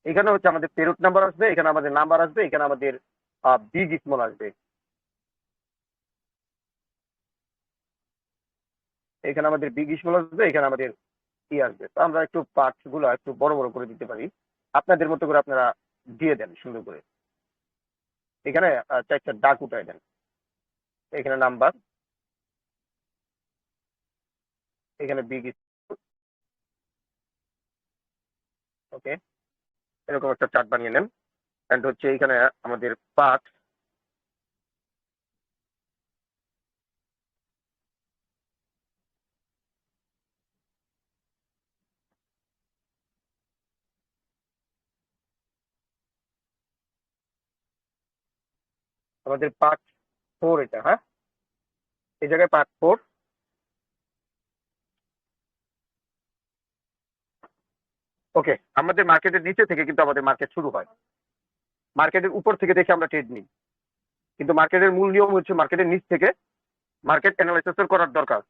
এখানে হচ্ছে আমাদের পেরুট নাম্বার আসবে, এখানে আমাদের নাম্বার আসবে, এখানে আমাদের বিগ স্মল আসবে, এখানে আমাদের বিগ স্মল আসবে, এখানে আমাদের ই আসবে। তো আমরা একটু পার্টস গুলো একটু বড় বড় করে দিতে পারি, আপনাদের মতো করে আপনারা দিয়ে দেন সুন্দর করে। এখানে চারটা দাগ উঠায় দেন, এখানে নাম্বার, এখানে বিগ, ওকে, এরকম একটা চার্ট বানিয়ে নেন। এন্ড হচ্ছে এখানে আমাদের পার্ট, আমাদের পার্ট 4 এটা, হ্যাঁ, এই জায়গায় পার্ট 4। ওকে, আমাদের মার্কেটের নিচে থেকে কিন্তু আমাদের মার্কেট শুরু হয়, মার্কেটের উপর থেকে দেখে আমরা ট্রেড নিই, কিন্তু মার্কেটের মূল নিয়ম হচ্ছে মার্কেটের নিচ থেকে মার্কেট অ্যানালাইসিস করার দরকার।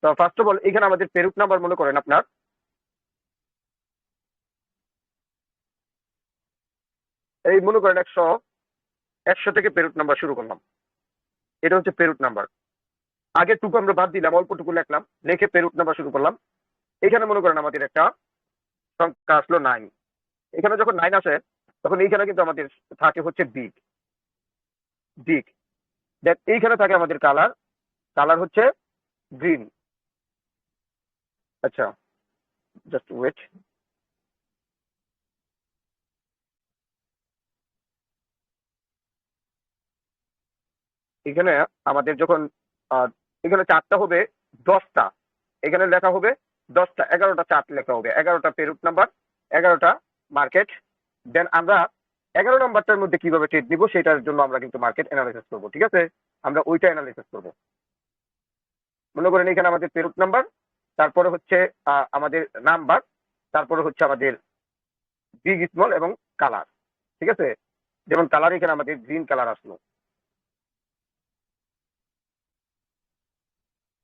তো ফার্স্ট অফ অল এখানে আমাদের পেরুট নাম্বার মনে করেন আপনার, এই মনে করেন 100 থেকে পেরুট নাম্বার শুরু করলাম, এটা হচ্ছে পেরুট নাম্বার। আগের টুকু আমরা বাদ দিলাম, অল্পটুকু লিখলাম, লিখে পেরুট নাম্বার শুরু করলাম। এখানে মনে করেন আমাদের একটা সংখ্যা আসলো 9, এখানে যখন 9 আসে তখন এইখানে কিন্তু আমাদের থাকে হচ্ছে বিগ, বিগ, দেন এইখানে থাকে আমাদের কালার, কালার হচ্ছে গ্রিন। আচ্ছা, জাস্ট ওয়েট, এখানে আমাদের যখন এখানে চারটা হবে 10টা, এখানে লেখা হবে 10টা, 11টা চার্ট লেখা হবে, 11টা পেরুট নাম্বার, 11টা মার্কেট। দেন আমরা 11 নাম্বারটার মধ্যে কিভাবে ট্রেড নিব সেটার জন্য আমরা কিন্তু মার্কেট অ্যানালাইসিস করবো, ঠিক আছে, আমরা ওইটা অ্যানালাইসিস করবো। মনে করেন এখানে আমাদের পেরুট নাম্বার, তারপরে হচ্ছে আমাদের নাম্বার, তারপরে হচ্ছে আমাদের বিগ স্মল এবং কালার, ঠিক আছে, যেমন কালার এখানে আমাদের গ্রিন কালার আসলো,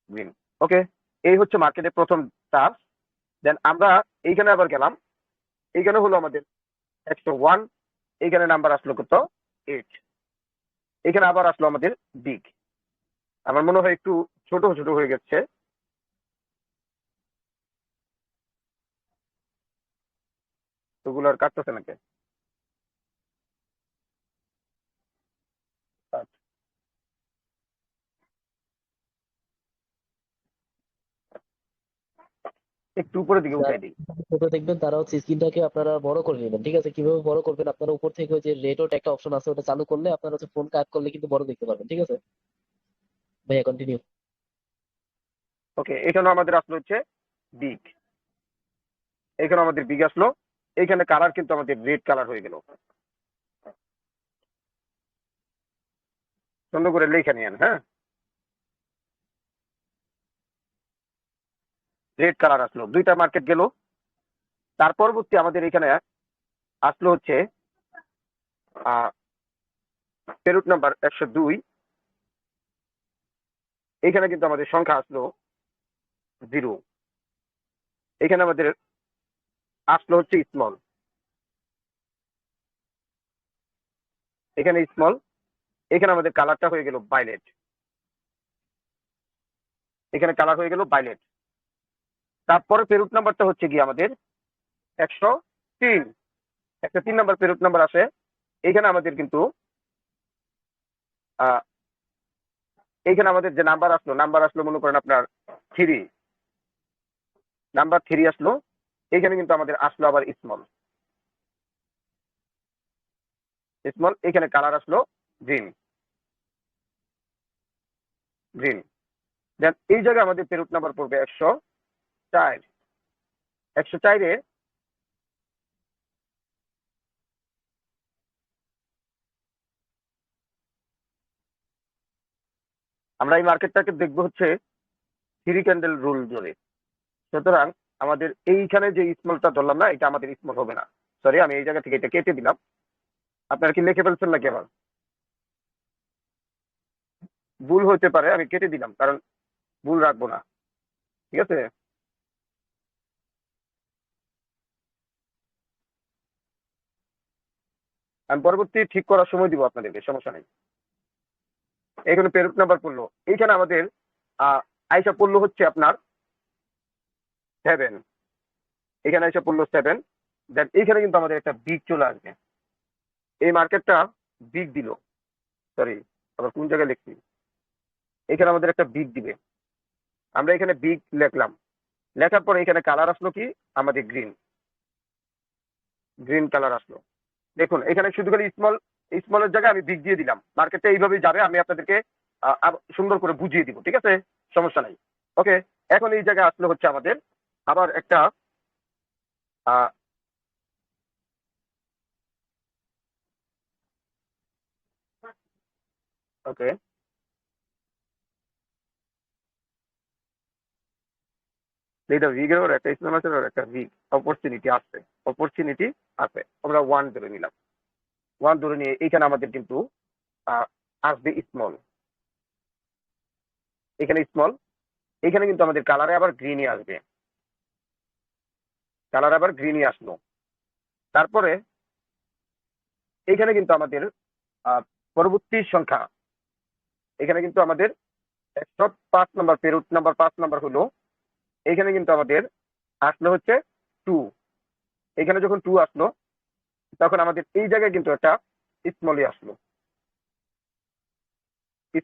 গ্রিন, ওকে, এই হচ্ছে মার্কেটের প্রথম টার্ম। দেন আমরা এইখানে আবার গেলাম, এইখানে হলো আমাদের 101, এইখানে নাম্বার আসলো কত, 8, এখানে আবার আসলো আমাদের বিগ, আমার মনে হয় একটু ছোট ছোট হয়ে গেছে, ওগুলো আর কাটতেছে নাকি? আচ্ছা, একটু উপরের দিকে যারা উঠাই দিই। ছোট দেখবেন তারা হচ্ছে স্ক্রিনটাকে আপনারা বড় করে নেবেন, ঠিক আছে? কিভাবে বড় করবেন, আপনারা উপর থেকে ওই যে রেট একটা অপশন আছে, ওটা চালু করলে আপনারা হচ্ছে ফোন কাট করলে কিন্তু বড় দেখতে পারবেন, ঠিক আছে? ভাইয়া কন্টিনিউ। ওকে, এখানে আমাদের আসলো হচ্ছে বিগ, এখানে আমাদের বিগ আসলো, এইখানে কালার কিন্তু আমাদের রেড কালার হয়ে গেল, সুন্দর করে লেখা নিয়েন, হ্যাঁ, রেড কালার আসলো, দুইটা মার্কেট গেল। তার পরবর্তী আমাদের এখানে আসলো হচ্ছে পেরুট নাম্বার 102, এখানে কিন্তু আমাদের সংখ্যা আসলো 0, এখানে আমাদের আসলো হচ্ছে স্মল, এখানে স্মল, এখানে আমাদের কালারটা হয়ে গেল ভাইলেট, এখানে কালার হয়ে গেল ভাইলেট। তারপরে পেরুট নাম্বারটা হচ্ছে কি আমাদের 103, 103 নাম্বার পেরুট নাম্বার আসে, এখানে আমাদের কিন্তু এইখানে আমাদের যে নাম্বার আসলো মনে করেন আপনার 3, নাম্বার 3 আসলো, এখানে কিন্তু আমাদের আসলো আবার স্মল, স্মল, এখানে কালার আসলো গ্রিন, গ্রিন। দেন এই জায়গায় আমাদের পেরুট নাম্বার পড়বে 104, 104-এ আমরা এই মার্কেটটাকে দেখবো হচ্ছে 3 ক্যান্ডেল রুল ধরে, সুতরাং আমাদের এইখানে যে স্মলটা ধরলাম না, এটা আমাদের স্মল হবে না, সরি, আমি এই জায়গা থেকে এটা কেটে দিলাম। আপনারা কি লিখে ফেলছেন নাকি? আবার ভুল হতে পারে, আমি কেটে দিলাম, কারণ ভুল রাখবো না, ঠিক আছে। আমি পরবর্তী ঠিক করার সময় দিব আপনাদেরকে, সমস্যা নেই। এখানে পেরুট নাম্বার পড়লো, এইখানে আমাদের আইসা পড়লো হচ্ছে আপনার 7, এখানে আইসা পড়লো 7। দেন এইখানে কিন্তু আমাদের একটা বিগ চলে আসবে। এই মার্কেটটা বিগ দিল, সরি আবার কোন জায়গায় লিখছি, এখানে আমাদের একটা বিগ দিবে। আমরা এখানে বিগ লিখলাম, লেখার পরে এখানে কালার আসলো কি আমাদের গ্রিন, গ্রিন কালার আসলো। দেখুন এখানে শুধু খালি স্মলের জায়গায় আমি বিগ দিয়ে দিলাম, মার্কেটটা এইভাবেই যাবে। আমি আপনাদেরকে সুন্দর করে বুঝিয়ে দিব, ঠিক আছে, সমস্যা নাই। ওকে, এখন এই জায়গায় আসলো হচ্ছে আমাদের আবার একটা ওকে, এইটা ভিগের একটা স্মল আছে আর একটা ভিগ অপরচুনিটি আছে, অপরচুনিটি আছে। আমরা 1 ধরে নিলাম, 1 ধরে নিয়ে এইখানে আমাদের কিন্তু আসবে স্মল, এখানে স্মল, এখানে কিন্তু আমাদের কালারে আবার গ্রিনই আসবে, কালার আবার গ্রিনই আসলো। তারপরে এখানে কিন্তু আমাদের পরবর্তী সংখ্যা, এখানে কিন্তু আমাদের 105 নম্বর, পেরুট নাম্বার 5 নাম্বার হলো, এখানে কিন্তু আমাদের আসলো হচ্ছে 2। এখানে যখন 2 আসলো তখন আমাদের এই জায়গায় কিন্তু একটা স্মলই আসলো,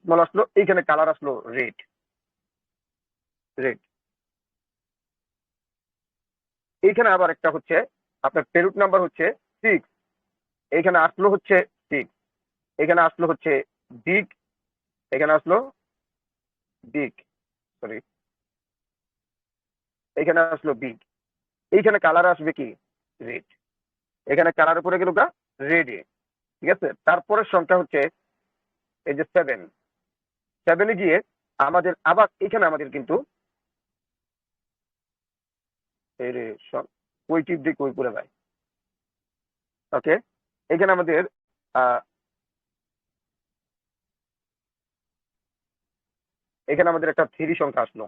স্মল আসলো, এইখানে কালার আসলো রেড, রেড। এইখানে আবার একটা হচ্ছে আপনার পেরুট নাম্বার হচ্ছে 6, এইখানে আসলো হচ্ছে 6, এখানে আসলো হচ্ছে বিগ, এখানে আসলো বিগ, সরি এখানে আসলো বিগ, এইখানে কালার আসবে কি রেড, এখানে কালার উপরে গেল রেডে, ঠিক আছে। তারপরে সংখ্যা হচ্ছে এই যে 7, 7-এ গিয়ে আমাদের আবার এখানে আমাদের কিন্তু এই রে কই টিপ দিয়ে কই করে ভাই, ওকে, এখানে আমাদের এখানে আমাদের একটা 3 সংখ্যা আসলো,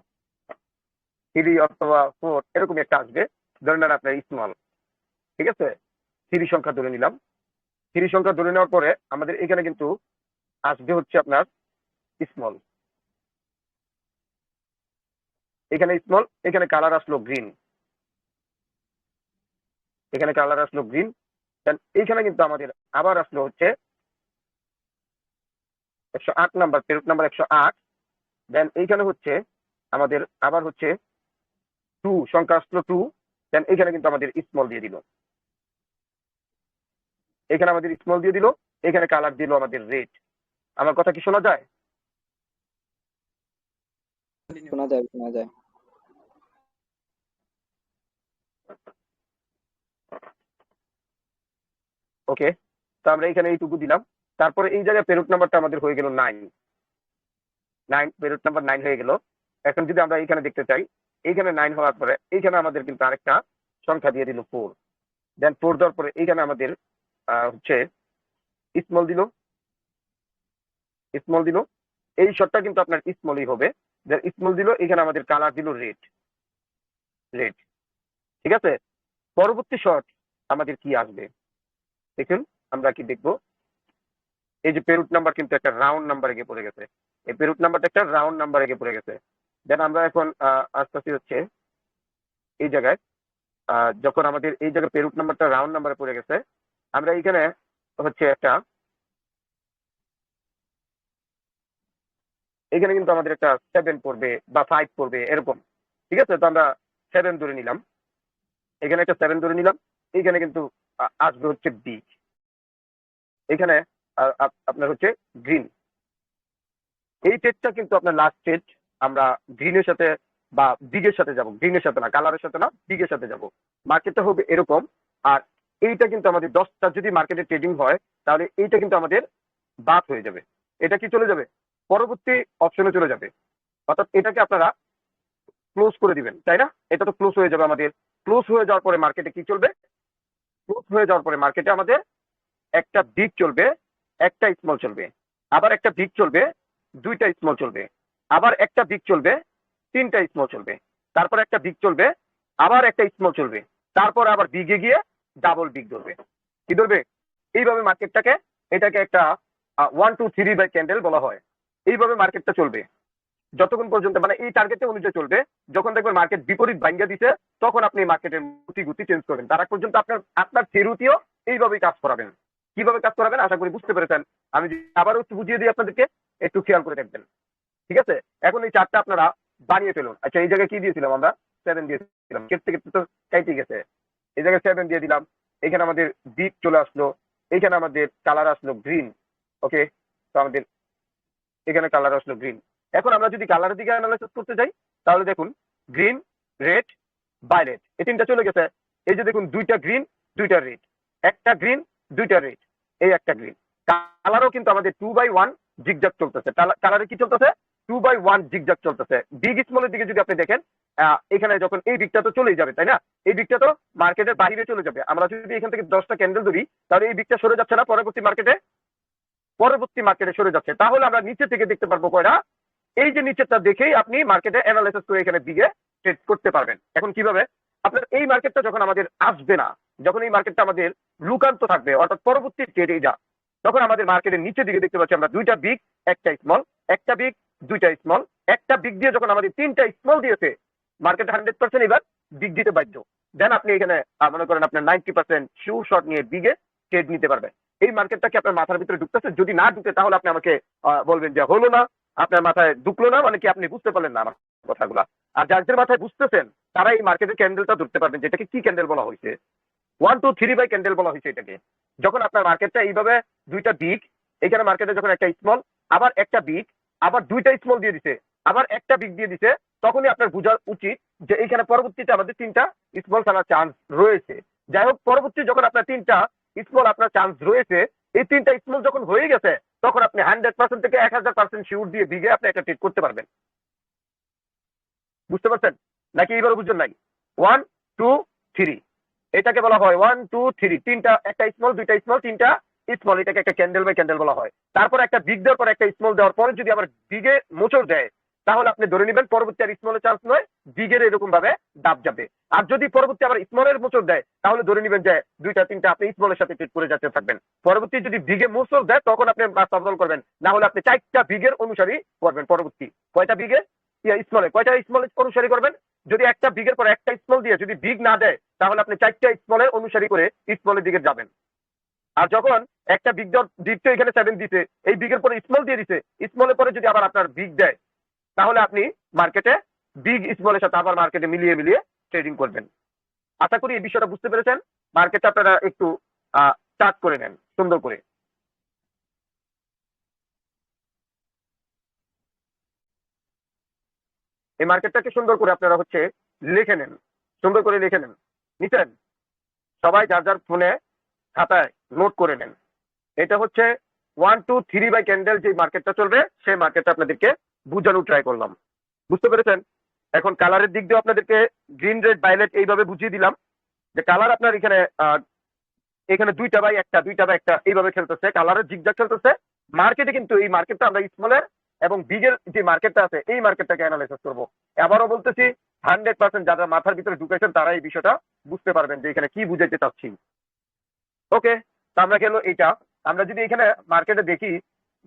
3 অথবা 4 এরকম একটা আসবে, ধরে নেন আপনার স্মল, ঠিক আছে, 3 সংখ্যা ধরে নিলাম। 3 সংখ্যা ধরে নেওয়ার পরে আমাদের এখানে কিন্তু আসবে হচ্ছে আপনার স্মল, এখানে স্মল, এখানে কালার আসলো গ্রিন, এখানে কালার আসলো গ্রিন। দেন এইখানে কিন্তু আমাদের আবার আসলো হচ্ছে 108 নাম্বার, পেরুট নাম্বার 108। দেন এইখানে হচ্ছে আমাদের আবার হচ্ছে 2 সংখ্যা আসলো 2। দেন এখানে কিন্তু আমাদের স্মল দিয়ে দিল, এখানে আমাদের স্মল দিয়ে দিল, এখানে কালার দিল আমাদের রেড। আমার কথা কি শোনা যায়? শোনা যায়, শোনা যায়। ওকে, তো আমরা এখানে এইটুকু দিলাম। তারপরে এই জায়গায় পেরুট নাম্বারটা আমাদের হয়ে গেল 9, 9 পেরুট নাম্বার 9 হয়ে গেল। এখন যদি আমরা এখানে দেখতে চাই, এইখানে 9 হওয়ার পরে এইখানে আমাদের কিন্তু আরেকটা সংখ্যা দিয়ে দিল 4। দেন 4 দেওয়ার পরে এইখানে আমাদের হচ্ছে স্মল দিল, স্মল দিল, এই শটটা কিন্তু আপনার স্মলই হবে। দেন স্মল দিল, এখানে আমাদের কালার দিল রেড, রেড, ঠিক আছে। পরবর্তী শট আমাদের কি আসবে দেখুন, আমরা কি দেখবো, এই যে পেরুট নাম্বার কিন্তু একটা রাউন্ড নাম্বার গিয়ে পড়ে গেছে, এই পেরুট নাম্বারটা একটা রাউন্ড নাম্বারে গিয়ে পড়ে গেছে। দেন আমরা এখন আস্তে হচ্ছে এই জায়গায় যখন আমাদের এই জায়গায় পেরুট নাম্বারটা রাউন্ড নাম্বারে পড়ে গেছে, আমরা এইখানে হচ্ছে একটা, এখানে কিন্তু আমাদের একটা 7 পড়বে বা 5 পড়বে এরকম, ঠিক আছে। তো আমরা 7 ধরে নিলাম, এখানে একটা 7 ধরে নিলাম, এইখানে কিন্তু আসবে হচ্ছে বিগ, এখানে আপনার হচ্ছে গ্রিন। এই টেটটা কিন্তু আপনার লাস্ট টেট, আমরা গ্রিনের সাথে বা বিগের সাথে যাব, গ্রিনের সাথে না, কালারের সাথে না, বিগের সাথে যাব। মার্কেটটা হবে এরকম। আর এইটা কিন্তু আমাদের 10টা যদি মার্কেটে ট্রেডিং হয় তাহলে এইটা কিন্তু আমাদের বাদ হয়ে যাবে, এটা কি চলে যাবে পরবর্তী অপশনে চলে যাবে, অর্থাৎ এটাকে আপনারা ক্লোজ করে দিবেন, তাই না? এটা তো ক্লোজ হয়ে যাবে আমাদের। ক্লোজ হয়ে যাওয়ার পরে মার্কেটে কি চলবে, ক্লোজ হয়ে যাওয়ার পরে মার্কেটে আমাদের একটা বিগ চলবে, একটা স্মল চলবে, আবার একটা বিগ চলবে, 2টা স্মল চলবে, আবার একটা বিগ চলবে, 3টা স্মল চলবে, তারপর একটা বিগ চলবে, আবার একটা স্মল চলবে, তারপর আবার বিগে গিয়ে ডাবল বিগ ধরবে। কি ধরবে? এইভাবে মার্কেটটাকে এটাকে একটা 1 2 3 বাই ক্যান্ডেল বলা হয়। এইভাবে মার্কেটটা চলবে যতক্ষণ পর্যন্ত মানে এই টার্গেটে অনুযায়ী চলবে। যখন দেখবেন মার্কেট বিপরীত ভাঙ্গা দিছে তখন আপনি মার্কেটের গতি চেঞ্জ করবেন। তার আগ পর্যন্ত আপনার থিওরিটিও এইভাবেই কাজ করাবেন। কিভাবে কাজ করাবেন আশা করি বুঝতে পেরেছেন। আমি আবারও একটু বুঝিয়ে দিই আপনাদেরকে, একটু খেয়াল করে দেখবেন। ঠিক আছে, এখন এই চার্টটা আপনারা বানিয়ে ফেলুন। আচ্ছা, এই জায়গায় কি দিয়েছিলাম আমরা? 7 দিয়েছিলাম। কেটে কেটে তো কাইটে গেছে। এই জায়গায় 7 দিয়ে দিলাম। এখানে আমাদের ডিপ চলে আসলো, এখানে আমাদের কালার আসলো গ্রিন। ওকে, তো আমাদের এখানে কালার আসলো গ্রিন। এখন আমরা যদি কালারের দিকে অ্যানালাইসিস করতে যাই তাহলে দেখুন গ্রিন, রেড, ভায়োলেট এই তিনটা চলে গেছে। এই যে দেখুন দুইটা গ্রিন, দুইটা রেড, একটা গ্রিন, দুইটা রেড, এই একটা গ্রিন। কালারও কিন্তু আমাদের 2/1 জিগজাগ চলতেছে। কালারে কি চলতেছে? 2/1 জিগজাগ চলতেছে। বিগ স্মলের দিকে যদি আপনি দেখেন, এখানে যখন এই দিকটা তো চলেই যাবে, তাই না? এই দিকটা তো মার্কেটের বাইরে চলে যাবে। আমরা যদি এখান থেকে 10টা ক্যান্ডেল ধরি তাহলে এই দিকটা সরে যাচ্ছে না, পরবর্তী মার্কেটে সরে যাচ্ছে। তাহলে আমরা নিচে থেকে দেখতে পারবো কয়টা? এই যে নিচেরটা দেখেই আপনি মার্কেটে অ্যানালাইসিস করে এখানে দিকে ট্রেড করতে পারবেন। এখন কিভাবে? আপনার এই মার্কেটটা যখন আমাদের আসবে না, যখন এই মার্কেটটা আমাদের লুকান্ত থাকবে, অর্থাৎ পরবর্তী ট্রেড এইটা, তখন আমাদের মার্কেটের নিচের দিকে দেখতে পাচ্ছি আমরা দুইটা বিগ, একটা স্মল, একটা বিগ, দুইটা স্মল, একটা বিগ দিয়ে যখন আমাদের তিনটা স্মল দিয়েছে, মার্কেট 100% এবার বিগ দিতে বাধ্য। দেন আপনি এখানে মনে করেন আপনার 90% শিওর শর্ট নিয়ে বিগে ট্রেড নিতে পারবেন। এই মার্কেটটা কি আপনার মাথার ভিতরে ঢুকতেছে? যদি না ঢুকে তাহলে আপনি আমাকে বলবেন যে হলো না, আপনার মাথায় ঢুকলো না, মানে কি আপনি বুঝতে পারলেন না আমার কথাগুলা। আর যাদের মাথায় বুঝতেছেন তারা এই মার্কেটের ক্যান্ডেলটা ধরতে পারবেন, যেটাকে কি ক্যান্ডেল বলা হয়েছে? 1 2 3 বাই ক্যান্ডেল বলা হয়েছে এটাকে। যখন আপনার মার্কেটটা এইভাবে দুইটা বিগ, এখানে মার্কেটে যখন একটা স্মল, আবার একটা বিগ, আবার দুইটা স্মল দিয়ে দিছে, আবার একটা বিগ দিয়ে দিছে, তখনই আপনার বোঝা উচিত যে এইখানে পরবর্তীতে আমাদের তিনটা স্মল ফেলার চান্স রয়েছে। যাই হোক, পরবর্তী যখন আপনার তিনটা স্মল আপনার চান্স রয়েছে, এই তিনটা স্মল যখন হয়ে গেছে তখন আপনি 100% থেকে 1000% শিওর দিয়ে বিগে আপনি একটা ট্রেড করতে পারবেন। বুঝতে পারছেন নাকি? এইবার বুঝছেন নাই? 1 2 3 এটাকে বলা হয় 1 2 3, তিনটা, একটা স্মল, দুইটা স্মল, তিনটা স্মল, এটাকে একটা ক্যান্ডেল বাই ক্যান্ডেল বলা হয়। তারপর একটা বিগ দেওয়ার পর একটা স্মল দেওয়ার পরে যদি আবার বিগে মোচড় দেয় তাহলে আপনি ধরে নেবেন পরবর্তী আর স্মলের চান্স নয়, বিগের এরকম ভাবে ডাব যাবে। আর যদি পরবর্তী আবার স্মলের মোচড় দেয় তাহলে ধরে নেবেন যে দুইটা তিনটা আপনি স্মলের সাথে ট্রেড করে যেতে থাকবেন। পরবর্তী যদি বিগে মোচড় দেয় তখন আপনি সফল করবেন, না হলে আপনি 4টা বিগের অনুসারী করবেন। পরবর্তী কয়টা বিগে? স্মলে কয়টা স্মল অনুসারী করবেন? যদি একটা বিগের পর একটা স্মল দিয়ে যদি বিগ না দেয় তাহলে আপনি 4টা স্মলের অনুসারী করে স্মলের দিকে যাবেন। আর যখন একটা বিগ তো এখানে 7 দিতে, এই বিগের পরে স্মল দিয়ে দিতে, স্মলের পরে যদি আবার আপনার বিগ দেয় তাহলে আপনি মার্কেটে বিগ স্মলের সাথে আবার মার্কেটে মিলিয়ে ট্রেডিং করবেন। আশা করি এই বিষয়টা বুঝতে পেরেছেন। মার্কেটটা আপনারা একটু চার্ট করে নেন সুন্দর করে। এই মার্কেটটাকে সুন্দর করে আপনারা লিখে নেন, সুন্দর করে লিখে নেন। নিচ্ছেন? সবাই যার যার ফোনে খাতায় নোট করে নেন। এটা 1 2 3 বাই ক্যান্ডেল যে মার্কেটটা চলবে সেই মার্কেটটা আপনাদেরকে বুঝানোর ট্রাই করলাম। বুঝতে পেরেছেন? এখন কালারের দিক দিয়ে আপনাদেরকে গ্রিন, রেড, ভায়োলেট এইভাবে বুঝিয়ে দিলাম যে কালার আপনার এখানে দুইটা বাই একটা এইভাবে খেলতেছে, কালারের জিগজাগ খেলতেছে। মার্কেটে কিন্তু এই মার্কেটটা আমরা স্মলের এবং বিগের যে মার্কেটটা আছে এই মার্কেটটাকে অ্যানালাইসিস করবো। আবারও বলতেছি 100% যারা মাথার ভিতরে ঢুকেছেন তারা এই বিষয়টা বুঝতে পারবেন যে এখানে কি বুঝাইতে চাচ্ছি। ওকে, তো আমরা গেল এইটা। আমরা যদি এখানে মার্কেটে দেখি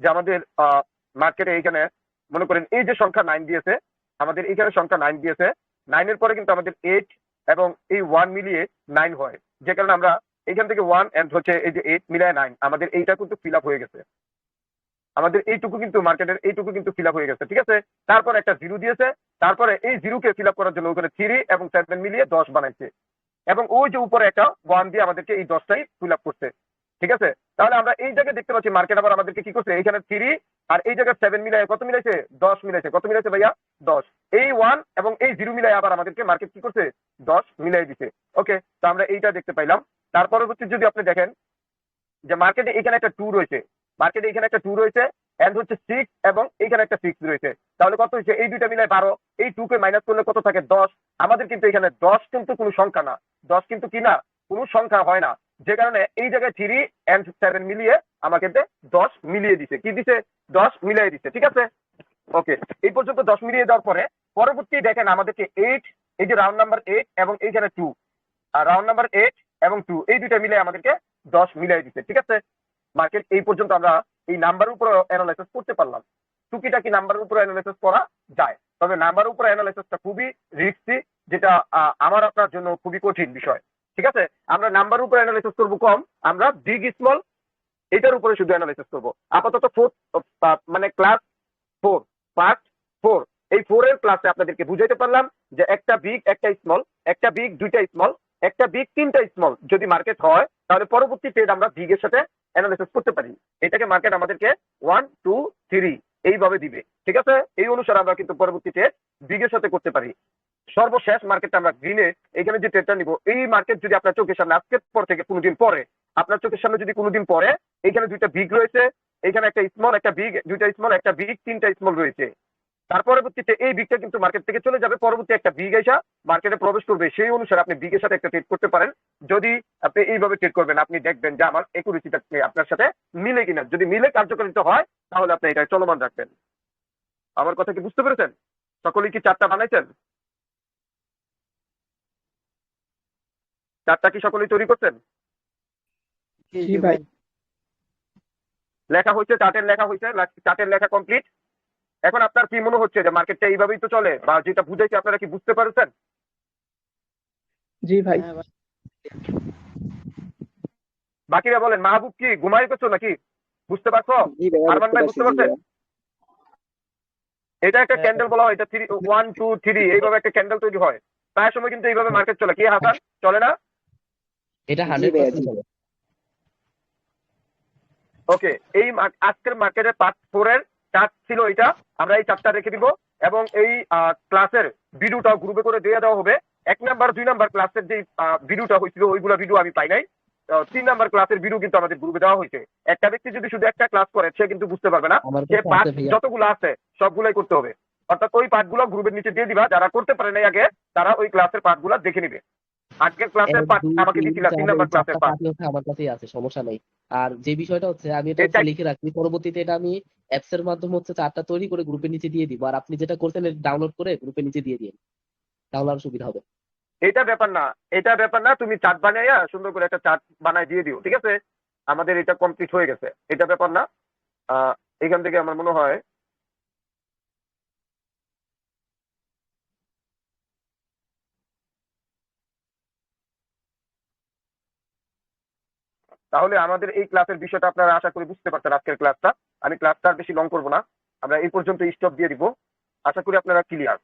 যে আমাদের মার্কেটে এইখানে মনে করেন এই যে সংখ্যা 9 দিয়েছে, আমাদের এইখানে সংখ্যা 9 দিয়েছে, 9 এর পরে কিন্তু আমাদের 8 এবং এই 1 মিলিয়ে 9 হয়, যে কারণে আমরা এখান থেকে 1 এন্ড এই যে 8 মিলায় 9, আমাদের এইটা কিন্তু ফিল আপ হয়ে গেছে। আমাদের এইটুকু কিন্তু মার্কেটের এইটুকু কিন্তু ফিল আপ হয়ে গেছে। ঠিক আছে, তারপর একটা 0 দিয়েছে, তারপরে এই 0কে ফিল আপ করার জন্য ওখানে 3 এবং 7 মিলিয়ে 10 বানাইছে, এবং ওই যে উপরে একটা 1 দিয়ে আমাদেরকে এই 10টাই ফিল আপ করছে। ঠিক আছে, তাহলে আমরা এই জায়গায় দেখতে পাচ্ছি মার্কেট আবার আমাদেরকে কি করছে, এখানে 3 আর এই জায়গায় 7 মিলাই কত মিলাইছে? 10 মিলাইছে। কত মিলাইছে ভাইয়া? 10। এই 1 এবং এই 0 মিলাই আবার আমাদেরকে মার্কেট কি করছে? 10 মিলাই দিছে। ওকে, তো আমরা এইটা দেখতে পাইলাম। তার পরবর্তী যদি আপনি দেখেন যে মার্কেটে এখানে একটা 2 রয়েছে, মার্কেটে এখানে একটা 2 রয়েছে, এন্ড 6 এবং এখানে একটা 6 রয়েছে। তাহলে কত হয়েছে? এই দুইটা মিলাই 12, এই 2 কে মাইনাস করলে কত থাকে? 10। আমাদের কিন্তু এখানে 10 কিন্তু কোনো সংখ্যা না, 10 কিন্তু কি না, কোনো সংখ্যা হয় না, যে কারণে এই জায়গায় 3 এন্ড 7 মিলিয়ে আমাকে 10 মিলিয়ে দিছে। কি দিছে? 10 মিলিয়ে দিছে। ঠিক আছে, ওকে, এই পর্যন্ত 10 মিলিয়ে দেওয়ার পরে পরবর্তী দেখেন আমাদেরকে 8, এই যে রাউন্ড নাম্বার 8 এবং এইখানে 2, আর রাউন্ড নাম্বার 8 এবং 2 এই দুইটা মিলে আমাদেরকে 10 মিলাই দিচ্ছে, ঠিক আছে। মার্কেট এই পর্যন্ত আমরা এই নাম্বারের উপর অ্যানালাইসিস করতে পারলাম। টুকিটাকি নাম্বারের উপর অ্যানালাইসিস করা যায়, তবে নাম্বারের উপর অ্যানালাইসিসটা খুবই রিস্কি, যেটা আমার আপনার জন্য খুবই কঠিন বিষয়, ঠিক আছে। আমরা নাম্বারের উপর অ্যানালাইসিস করবো কম, আমরা বিগ স্মল এটার উপরে শুধু অ্যানালাইসিস করবো। আপাতত মানে ক্লাস 4 পার্ট 4, এই 4 এর ক্লাসে আপনাদেরকে বুঝাইতে পারলাম যে একটা বিগ একটা স্মল, একটা বিগ দুইটা স্মল, একটা বিগ তিনটা স্মল যদি মার্কেট হয়, তাহলে পরবর্তী ট্রেড আমরা বিগ এর সাথে অ্যানালাইসিস করতে পারি। এটাকে মার্কেট আমাদেরকে 1 2 3 এইভাবে দিবে, ঠিক আছে। এই অনুসারে আমরা কিন্তু পরবর্তী ট্রেড বিগ এর সাথে করতে পারি। সর্বশেষ মার্কেটটা আমরা গ্রিনে এখানে যে ট্রেডটা নিব, এই মার্কেট যদি আপনার চোখের সামনে আজকের পর থেকে কোনোদিন পরে, আপনার চোখের সামনে যদি কোনোদিন পরে, এখানে দুইটা বিগ রয়েছে, এখানে একটা স্মল একটা বিগ, দুইটা স্মল একটা বিগ, তিনটা স্মল রয়েছে, তার পরবর্তীতে এই বিগটা কিন্তু মার্কেট থেকে চলে যাবে, পরবর্তী একটা বিগ এসে মার্কেটে প্রবেশ করবে, সেই অনুসারে আপনি বিগের সাথে একটা ট্রেড করতে পারেন। যদি আপনি এইভাবে ট্রেড করবেন, আপনি দেখবেন যে আমার একুরেসিটা আপনার সাথে মিলে কিনা, যদি মিলে কার্যকারিতা হয় তাহলে আপনি এটা চলমান রাখবেন। আমার কথা কি বুঝতে পেরেছেন? সকলেই কি চার্টটা বানাইছেন? চার্টটা কি সকলেই তৈরি করছেন? জি ভাই। লেখা হয়েছে, চার্টের লেখা হয়েছে, চার্টের লেখা কমপ্লিট। এখন আপনার কি মনে হচ্ছে যে মার্কেটটা এইভাবেই তো চলে, বা যেটা বুঝাইছে আপনারা কি বুঝতে পারছেন? জি ভাই। বাকিরা বলেন, মাহবুব কি ঘুমাই করছো নাকি? বুঝতে পারছো? জি ভাই, আরমান ভাই বুঝতে পারছেন? এটা একটা হ্যাঁ, ক্যান্ডেল বলা হয়, এটা 1 2 3 এইভাবে একটা ক্যান্ডেল তৈরি হয়। প্রায় সময় কিন্তু এইভাবে মার্কেট চলে, কি হাসান চলে না? এটা জি ভাইয়া, 100% জি। হবে। ওকে, এই আজকের মার্কেটের পার্ট 4 এর চার্ট ছিল এটা, আমরা এই চার্টটা রেখে দিব এবং এই ক্লাসের ভিডিওটা গ্রুপে করে দিয়ে দেওয়া হবে। 1 নাম্বার 2 নাম্বার ক্লাসের যে ভিডিওটা হয়েছিল ওইগুলো ভিডিও আমি পাই নাই। 3 নাম্বার ক্লাসের ভিডিও কিন্তু আমাদের গ্রুপে দেওয়া হয়েছে। একটা ব্যক্তি যদি শুধু একটা ক্লাস করে সে কিন্তু বুঝতে পারবে না, আমার সে কাছে পার্ট আছে ভাইয়া। যতগুলো আছে সবগুলাই করতে হবে। অর্থাৎ ওই পার্টগুলো গ্রুপের নিচে দিয়ে দিবা, যারা করতে পারে নাই আগে তারা ওই ক্লাসের পার্টগুলো দেখে নিবে। আজকের ক্লাসের 1 পার্ট 2 আমাকে 3 দিছিলা 3 4 নাম্বার এই ক্লাসের চারটা পার্ট। পার্টি হচ্ছে আমার কাছেই আছে, সমস্যা নেই। আর যে বিষয়টা হচ্ছে আমি এটা এটা হচ্ছে লিখে রাখছি, পরবর্তীতে এটা আমি অ্যাপস এর মাধ্যমে হচ্ছে চার্টটা তৈরি করে গ্রুপের নিচে দিয়ে দিব। আর আপনি যেটা করছেন এটা ডাউনলোড করে গ্রুপের নিচে দিয়ে দিন, তাহলে আরো সুবিধা হবে। এটা ব্যাপার না, এটা ব্যাপার না, তুমি চার্ট বানাইয়া সুন্দর করে একটা চার্ট বানাই দিয়ে দিও, ঠিক আছে। আমাদের এটা কমপ্লিট হয়ে গেছে, এটা ব্যাপার না। আহ, এখান থেকে আমার মনে হয় তাহলে আমাদের এই ক্লাসের বিষয়টা আপনারা আশা করি বুঝতে পারছেন। আজকের ক্লাসটা আমি ক্লাসটা আর বেশি লং করবো না, আমরা এই পর্যন্ত স্টপ দিয়ে দিব। আশা করি আপনারা ক্লিয়ার।